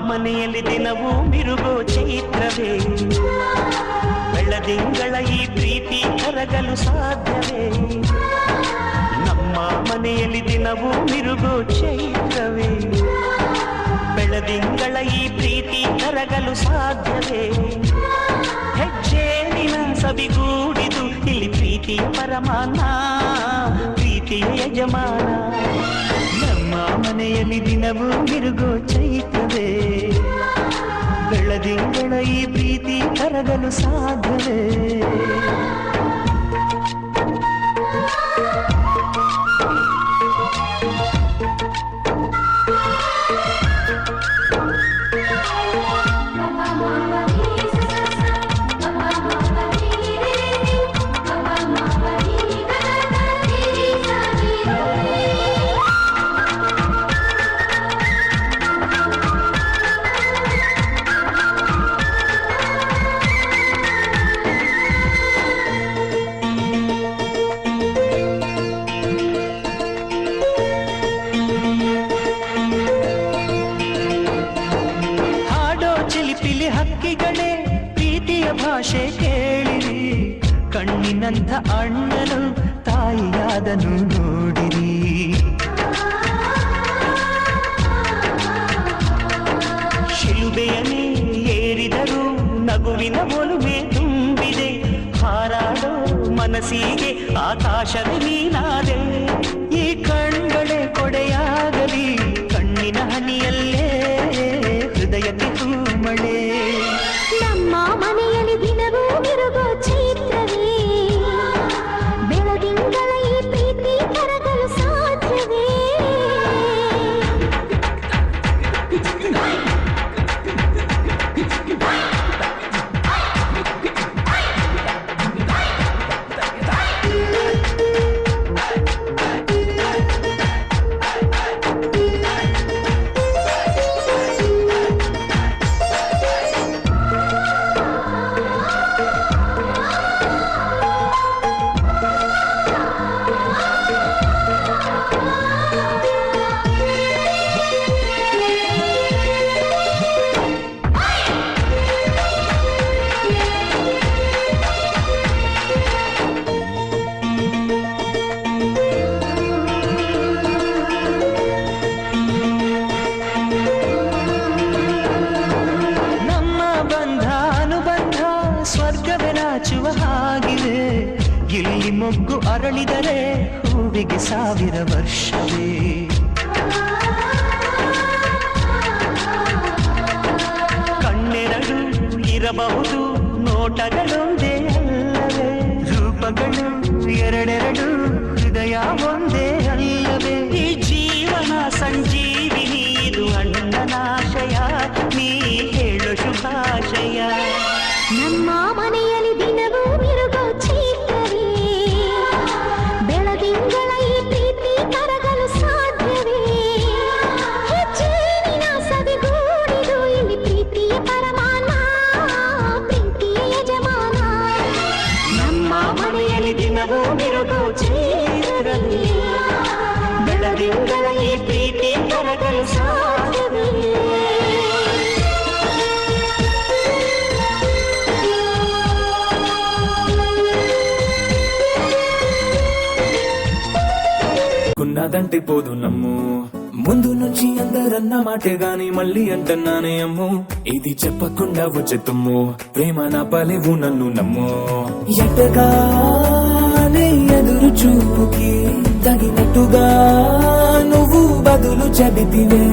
ಮನೆಯಲ್ಲಿ ದಿನವೂ ಮಿರುಗೋ ಚೈತ್ರವೇ ಬೆಳದಿಂಗಳ ಈ ಪ್ರೀತಿ ಕರಗಲು ಸಾಧ್ಯವೇ ನಮ್ಮ ಮನೆಯಲ್ಲಿ ದಿನವೂ ಮಿರುಗೋ ಚೈತ್ರವೇ ಬೆಳದಿಂಗಳ ಈ ಪ್ರೀತಿ ಕರಗಲು ಸಾಧ್ಯವೇ ಹೆಜ್ಜೇನಿನ ಸವಿಗೂಡಿದು ಇಲ್ಲಿ ಪ್ರೀತಿಯ ಪರಮಾನ ಪ್ರೀತಿಯ ಯಜಮಾನ ನಮ್ಮ ಮನೆಯಲ್ಲಿ ದಿನವೂ ಮಿರುಗೋ ಚೈತ್ರವೇ ಬೆಳದಿಂಗಳ ಈ ಪ್ರೀತಿ ಕರಗಲು ಸಾಧ್ಯವೇ ಹಕ್ಕಿಗಳೇ ಪ್ರೀತಿಯ ಭಾಷೆ ಕೇಳಿರಿ ಕಣ್ಣಿನಂಥ ಅಣ್ಣನು ತಾಯಿಯಾದನು ನೋಡಿರಿ ಶಿಲುಬೆಯನ್ನೇ ಏರಿದರು ನಗುವಿನ ಒಲುಮೆ ತುಂಬಿದೆ ಹಾರಾಡೋ ಮನಸ್ಸಿಗೆ ಆಕಾಶದ ನೀನಾದೆ ಈ ಕಣ್ಗಳೇ ಕೊಡೆಯಾಗಲಿ ಕಣ್ಣಿನ ಹನಿಯಲ್ಲೇ ಹೃದಯಕ್ಕೆ ಹೂಮಳೆ ನಮ್ಮ ಮನೆಯಲ್ಲಿ ದಿನವೂ ಮಿರುಗೋ ಚೈತ್ರವೇ ಬೆಳದಿಂಗಳ ಈ ಪ್ರೀತಿ ಕರಗಲು ಸಾಧ್ಯವೇ ಹಾಗಿದೆ ಇಲ್ಲಿ ಮೊಗ್ಗು ಅರಳಿದರೆ ಹೂವಿಗೆ 1000 ವರ್ಷವೇ ಕಣ್ಣೆರಡು ಇರಬಹುದು ನೋಟಗಳೊಂದೇ ಅಲ್ಲವೇ ರೂಪಗಳು ಎರಡೆರಡು ಹೃದಯ ಒಂದೇ ಅಲ್ಲವೇ ಈ ಜೀವನ ಸಂಜೀವಿನಿ ಇದು ಅಣ್ಣನಾಶಯ ನೀ ಹೇಳು ಶುಭಾಶಯ ನಮ್ಮ ಮನೆಯಲ್ಲಿ ದಿನವೂ ಮಿರುಗೋ ಚೈತ್ರವೇ ಬೆಳದಿಂಗಳ ಈ ಪ್ರೀತಿ ಕರಗಲು ಸಾಧ್ಯವೇ ಹೆಜ್ಜೇನಿನ ಸವಿಗೂಡಿದು ಇಲ್ಲಿ ಪ್ರೀತಿಯ ಪರಮಾನ ಪ್ರೀತಿಯ ಯಜಮಾನ ನಮ್ಮ ಮನೆಯಲ್ಲಿ ದಿನವೂ ಮಿರುಗೋ ಚೈತ್ರವೇ ಬೆಳದಿಂಗಳ ಈ ಪ್ರೀತಿ ಕರಗಲು ಸಾಧ್ಯವೇ గున్నదంటే పోదు నమ్ము ముందు నుంచి అందరన్న మాటే గాని మళ్ళీ అంటున్నానే అమ్ము ఇది చెప్పకుండా వచ్చే తుమ్ము ప్రేమ నా పలేవు నన్ను నమ్ము ఎట్టగానే ఎదురు చూపుకి తగినట్టుగా నువ్వు బదులు చెబితివే